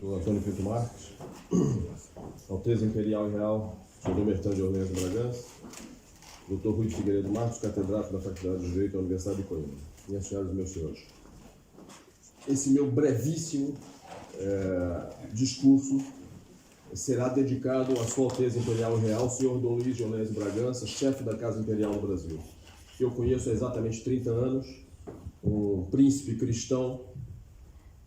Sou Antônio Pinto Marques, Alteza Imperial e Real, sou do Mertão de Orleans e Bragança, Dr. Rui de Figueiredo Marcos, catedrático da Faculdade de Direito da Universidade de Coimbra. Minhas senhoras e meus senhores, esse meu brevíssimo discurso será dedicado à Sua Alteza Imperial e Real, Sr. Dom Luís de Orleans e Bragança, chefe da Casa Imperial do Brasil, que eu conheço há exatamente 30 anos, um príncipe cristão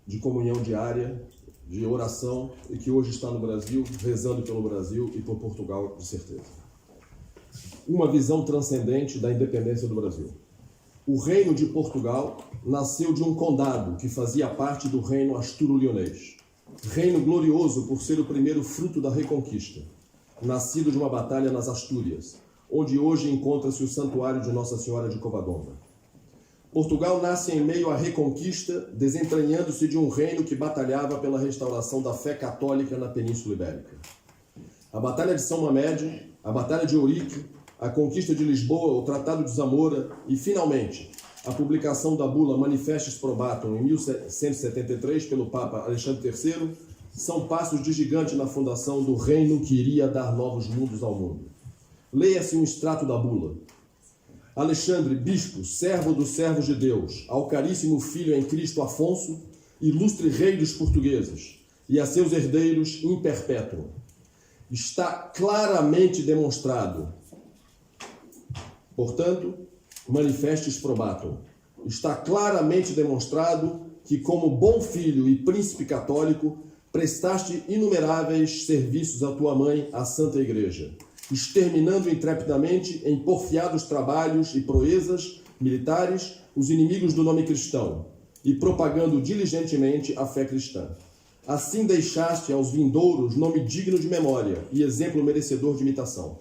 de comunhão diária, de oração, e que hoje está no Brasil, rezando pelo Brasil e por Portugal, de certeza. Uma visão transcendente da independência do Brasil. O reino de Portugal nasceu de um condado que fazia parte do reino asturo-lionês. Reino glorioso por ser o primeiro fruto da Reconquista, nascido de uma batalha nas Astúrias, onde hoje encontra-se o santuário de Nossa Senhora de Covadonga. Portugal nasce em meio à Reconquista, desentranhando-se de um reino que batalhava pela restauração da fé católica na Península Ibérica. A Batalha de São Mamede, a Batalha de Ourique, a Conquista de Lisboa, o Tratado de Zamora e, finalmente, a publicação da bula Manifestis Probatum em 1173 pelo Papa Alexandre III são passos de gigante na fundação do reino que iria dar novos mundos ao mundo. Leia-se um extrato da bula. Alexandre, bispo, servo dos servos de Deus, ao caríssimo filho em Cristo Afonso, ilustre rei dos portugueses, e a seus herdeiros in perpetuum. Está claramente demonstrado, portanto, Manifestis Probatum, está claramente demonstrado que, como bom filho e príncipe católico, prestaste inumeráveis serviços à tua mãe, a Santa Igreja, exterminando intrepidamente em porfiados trabalhos e proezas militares os inimigos do nome cristão e propagando diligentemente a fé cristã. Assim deixaste aos vindouros nome digno de memória e exemplo merecedor de imitação.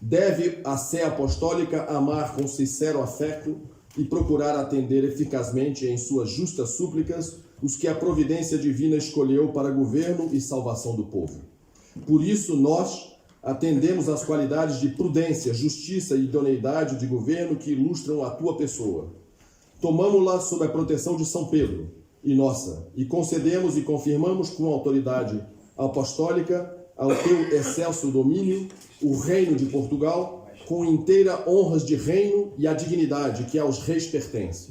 Deve a sé apostólica amar com sincero afeto e procurar atender eficazmente em suas justas súplicas os que a providência divina escolheu para governo e salvação do povo. Por isso nós atendemos às qualidades de prudência, justiça e idoneidade de governo que ilustram a tua pessoa. Tomamo-la sob a proteção de São Pedro e nossa, e concedemos e confirmamos com autoridade apostólica ao teu excelso domínio o reino de Portugal, com inteira honras de reino e a dignidade que aos reis pertence,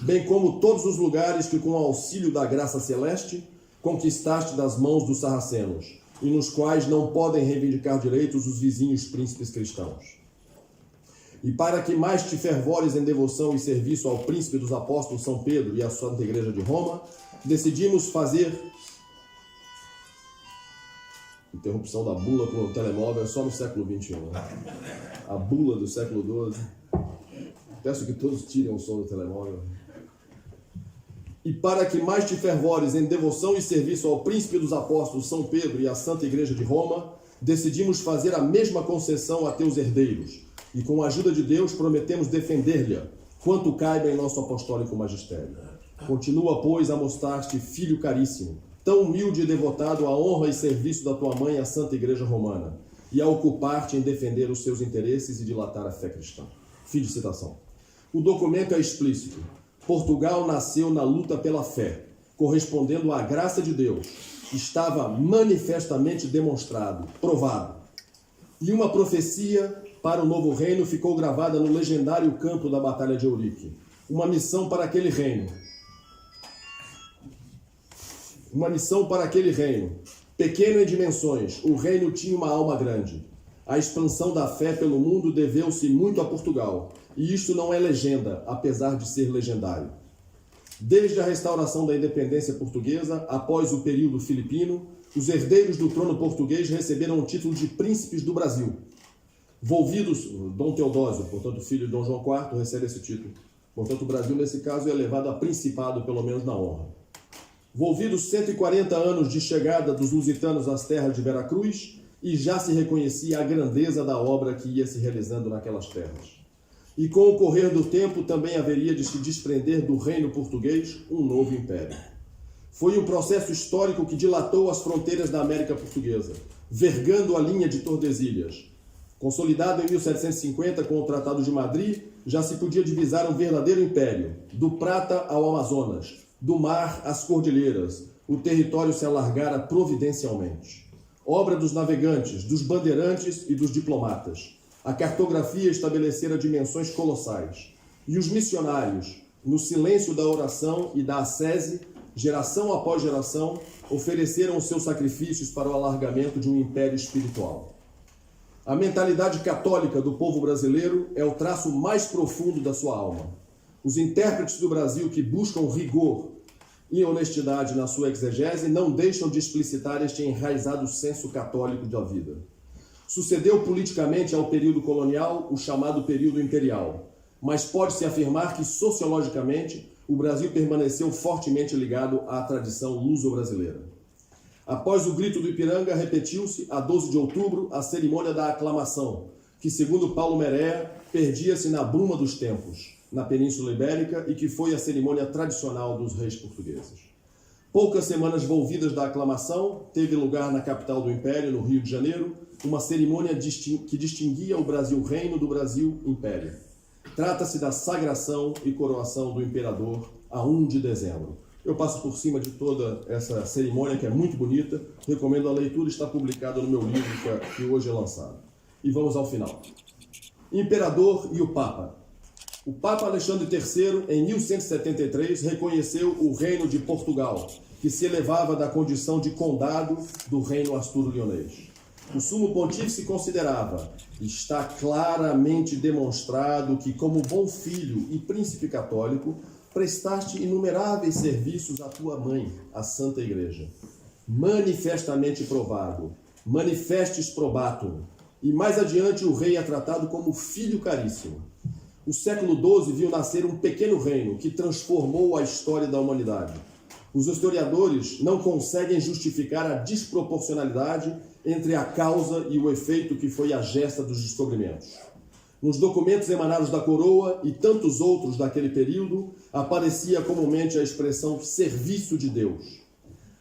bem como todos os lugares que, com o auxílio da graça celeste, conquistaste das mãos dos sarracenos, e nos quais não podem reivindicar direitos os vizinhos príncipes cristãos. E para que mais te fervores em devoção e serviço ao príncipe dos apóstolos São Pedro e à Santa Igreja de Roma, decidimos fazer... Interrupção da bula por um telemóvel é só no século XXI. A bula do século XII. Peço que todos tirem o som do telemóvel. E para que mais te fervores em devoção e serviço ao príncipe dos apóstolos São Pedro e à Santa Igreja de Roma, decidimos fazer a mesma concessão a teus herdeiros, e com a ajuda de Deus prometemos defender-lhe, quanto caiba em nosso apostólico magistério. Continua, pois, a mostrar-te, filho caríssimo, tão humilde e devotado à honra e serviço da tua mãe, a Santa Igreja Romana, e a ocupar-te em defender os seus interesses e dilatar a fé cristã. Fim de citação. O documento é explícito. Portugal nasceu na luta pela fé, correspondendo à graça de Deus. Estava manifestamente demonstrado, provado. E uma profecia para o novo reino ficou gravada no legendário campo da Batalha de Ourique. Uma missão para aquele reino. Uma missão para aquele reino. Pequeno em dimensões, o reino tinha uma alma grande. A expansão da fé pelo mundo deveu-se muito a Portugal. E isto não é legenda, apesar de ser legendário. Desde a restauração da independência portuguesa, após o período filipino, os herdeiros do trono português receberam o título de príncipes do Brasil. Volvidos, Dom Teodósio, portanto filho de Dom João IV, recebe esse título. Portanto, o Brasil, nesse caso, é elevado a principado, pelo menos na honra. Volvidos 140 anos de chegada dos lusitanos às terras de Veracruz, e já se reconhecia a grandeza da obra que ia se realizando naquelas terras. E com o correr do tempo também haveria de se desprender do reino português um novo império. Foi um processo histórico que dilatou as fronteiras da América Portuguesa, vergando a linha de Tordesilhas. Consolidado em 1750 com o Tratado de Madrid, já se podia divisar um verdadeiro império, do Prata ao Amazonas, do mar às cordilheiras, o território se alargara providencialmente. Obra dos navegantes, dos bandeirantes e dos diplomatas. A cartografia estabelecera dimensões colossais. E os missionários, no silêncio da oração e da ascese, geração após geração, ofereceram os seus sacrifícios para o alargamento de um império espiritual. A mentalidade católica do povo brasileiro é o traço mais profundo da sua alma. Os intérpretes do Brasil que buscam rigor e honestidade na sua exegese não deixam de explicitar este enraizado senso católico da vida. Sucedeu politicamente ao período colonial o chamado período imperial, mas pode-se afirmar que sociologicamente o Brasil permaneceu fortemente ligado à tradição luso-brasileira. Após o grito do Ipiranga, repetiu-se, a 12 de outubro, a cerimônia da aclamação, que, segundo Paulo Merea, perdia-se na bruma dos tempos, na Península Ibérica, e que foi a cerimônia tradicional dos reis portugueses. Poucas semanas volvidas da aclamação, teve lugar na capital do Império, no Rio de Janeiro, uma cerimônia que distinguia o Brasil Reino do Brasil Império. Trata-se da sagração e coroação do imperador a 1 de dezembro. Eu passo por cima de toda essa cerimônia, que é muito bonita. Recomendo a leitura, está publicada no meu livro, que hoje é lançado. E vamos ao final. Imperador e o Papa. O Papa Alexandre III, em 1173, reconheceu o reino de Portugal, que se elevava da condição de condado do reino asturo-lionês. O sumo pontífice considerava: está claramente demonstrado que, como bom filho e príncipe católico, prestaste inumeráveis serviços à tua mãe, a Santa Igreja. Manifestamente provado, manifestes probatum. E mais adiante o rei é tratado como filho caríssimo. O século XII viu nascer um pequeno reino que transformou a história da humanidade. Os historiadores não conseguem justificar a desproporcionalidade entre a causa e o efeito que foi a gesta dos descobrimentos. Nos documentos emanados da coroa e tantos outros daquele período, aparecia comumente a expressão serviço de Deus.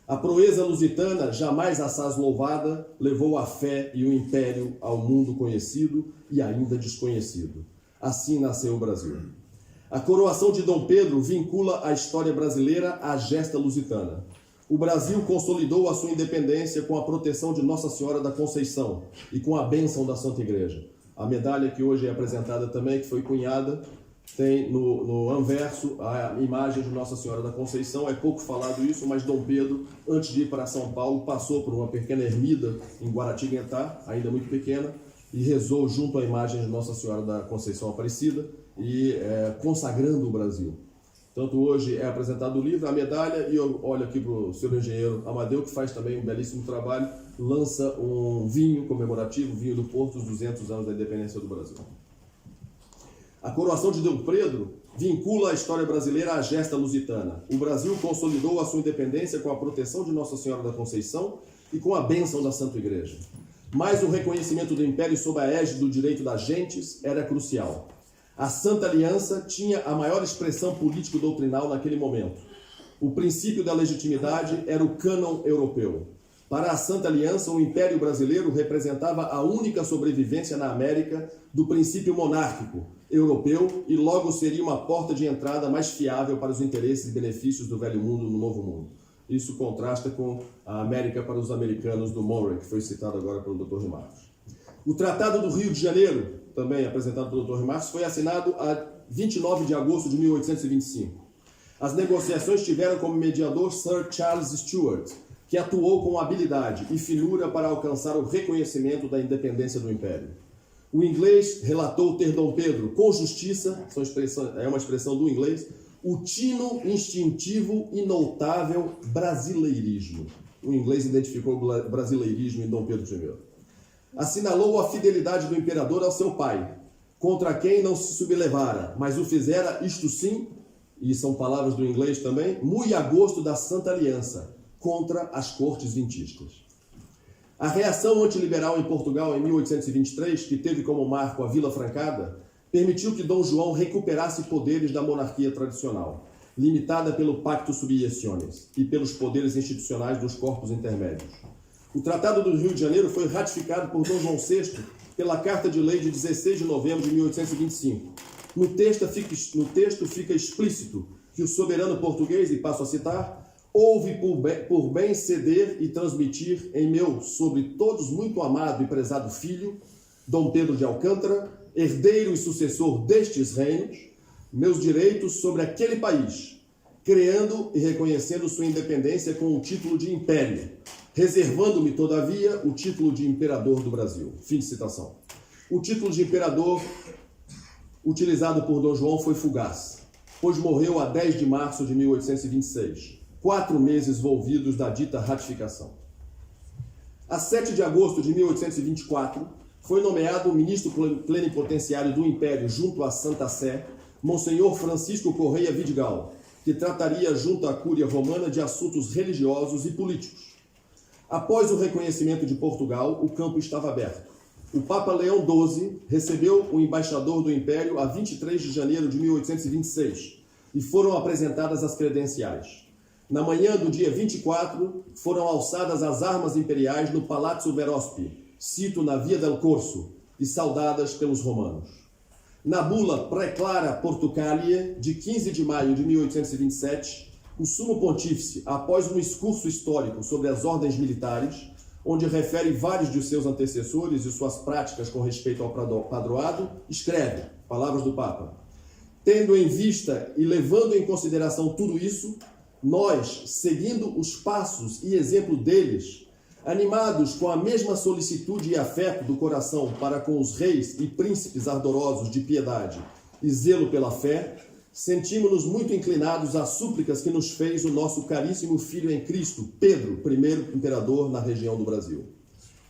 A proeza lusitana, jamais assaz louvada, levou a fé e o império ao mundo conhecido e ainda desconhecido. Assim nasceu o Brasil. A coroação de Dom Pedro vincula a história brasileira à gesta lusitana. O Brasil consolidou a sua independência com a proteção de Nossa Senhora da Conceição e com a bênção da Santa Igreja. A medalha que hoje é apresentada também, que foi cunhada, tem no anverso a imagem de Nossa Senhora da Conceição. É pouco falado isso, mas Dom Pedro, antes de ir para São Paulo, passou por uma pequena ermida em Guaratinguetá, ainda muito pequena, e rezou junto à imagem de Nossa Senhora da Conceição Aparecida, e consagrando o Brasil. Tanto hoje é apresentado o livro, a medalha, e eu olho aqui para o senhor engenheiro Amadeu, que faz também um belíssimo trabalho, lança um vinho comemorativo, vinho do Porto, os 200 anos da independência do Brasil. A coroação de Dom Pedro vincula a história brasileira à gesta lusitana. O Brasil consolidou a sua independência com a proteção de Nossa Senhora da Conceição e com a bênção da Santa Igreja. Mas o reconhecimento do Império sob a égide do direito das gentes era crucial. A Santa Aliança tinha a maior expressão político-doutrinal naquele momento. O princípio da legitimidade era o cânon europeu. Para a Santa Aliança, o Império Brasileiro representava a única sobrevivência na América do princípio monárquico europeu e logo seria uma porta de entrada mais fiável para os interesses e benefícios do Velho Mundo no Novo Mundo. Isso contrasta com a América para os americanos do Monroe, que foi citado agora pelo Dr. Marcos. O Tratado do Rio de Janeiro, também apresentado pelo Dr. Marcos, foi assinado a 29 de agosto de 1825. As negociações tiveram como mediador Sir Charles Stuart, que atuou com habilidade e finura para alcançar o reconhecimento da independência do Império. O inglês relatou ter Dom Pedro, com justiça, é uma expressão do inglês, o tino instintivo e notável brasileirismo. O inglês identificou o brasileirismo em Dom Pedro I. Assinalou a fidelidade do imperador ao seu pai, contra quem não se sublevara, mas o fizera, isto sim, e são palavras do inglês também, muito a gosto da Santa Aliança, contra as cortes vintistas. A reação antiliberal em Portugal em 1823, que teve como marco a Vila Francada, permitiu que Dom João recuperasse poderes da monarquia tradicional, limitada pelo Pacto Subiectiones e pelos poderes institucionais dos corpos intermédios. O Tratado do Rio de Janeiro foi ratificado por Dom João VI pela Carta de Lei de 16 de novembro de 1825. No texto fica explícito que o soberano português, e passo a citar, houve por bem ceder e transmitir em meu, sobre todos, muito amado e prezado filho, Dom Pedro de Alcântara, herdeiro e sucessor destes reinos, meus direitos sobre aquele país, criando e reconhecendo sua independência com o título de império, reservando-me, todavia, o título de imperador do Brasil. Fim de citação. O título de imperador utilizado por Dom João foi fugaz, pois morreu a 10 de março de 1826, 4 meses volvidos da dita ratificação. A 7 de agosto de 1824, foi nomeado o ministro plenipotenciário do Império junto à Santa Sé, Monsenhor Francisco Correia Vidigal, que trataria junto à Cúria Romana de assuntos religiosos e políticos. Após o reconhecimento de Portugal, o campo estava aberto. O Papa Leão XII recebeu o embaixador do Império a 23 de janeiro de 1826 e foram apresentadas as credenciais. Na manhã do dia 24, foram alçadas as armas imperiais no Palazzo Verospi, sito na Via del Corso, e saudadas pelos romanos. Na bula Preclara Portucalia, de 15 de maio de 1827, o Sumo Pontífice, após um discurso histórico sobre as ordens militares, onde refere vários de seus antecessores e suas práticas com respeito ao padroado, escreve, palavras do Papa: tendo em vista e levando em consideração tudo isso, nós, seguindo os passos e exemplo deles, animados com a mesma solicitude e afeto do coração para com os reis e príncipes ardorosos de piedade e zelo pela fé, sentimos-nos muito inclinados às súplicas que nos fez o nosso caríssimo filho em Cristo, Pedro, primeiro imperador na região do Brasil.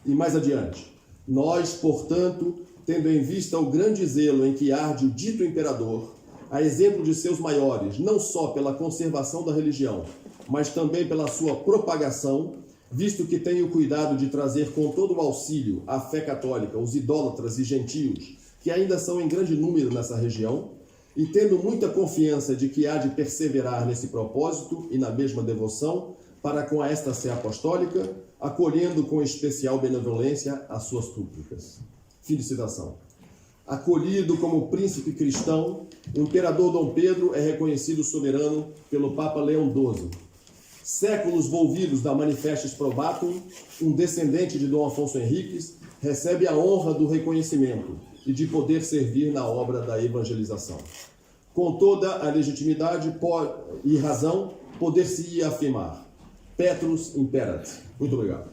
E mais adiante, nós, portanto, tendo em vista o grande zelo em que arde o dito imperador, a exemplo de seus maiores, não só pela conservação da religião, mas também pela sua propagação, visto que tem o cuidado de trazer com todo o auxílio à fé católica os idólatras e gentios, que ainda são em grande número nessa região, e tendo muita confiança de que há de perseverar nesse propósito e na mesma devoção, para com esta sé apostólica, acolhendo com especial benevolência as suas súplicas. Fim de citação. Acolhido como príncipe cristão, o imperador Dom Pedro é reconhecido soberano pelo Papa Leão XII. Séculos volvidos da Manifestis Probatum, um descendente de Dom Afonso Henriques, recebe a honra do reconhecimento e de poder servir na obra da evangelização. Com toda a legitimidade e razão, poder-se-ia afirmar: Petrus imperat. Muito obrigado.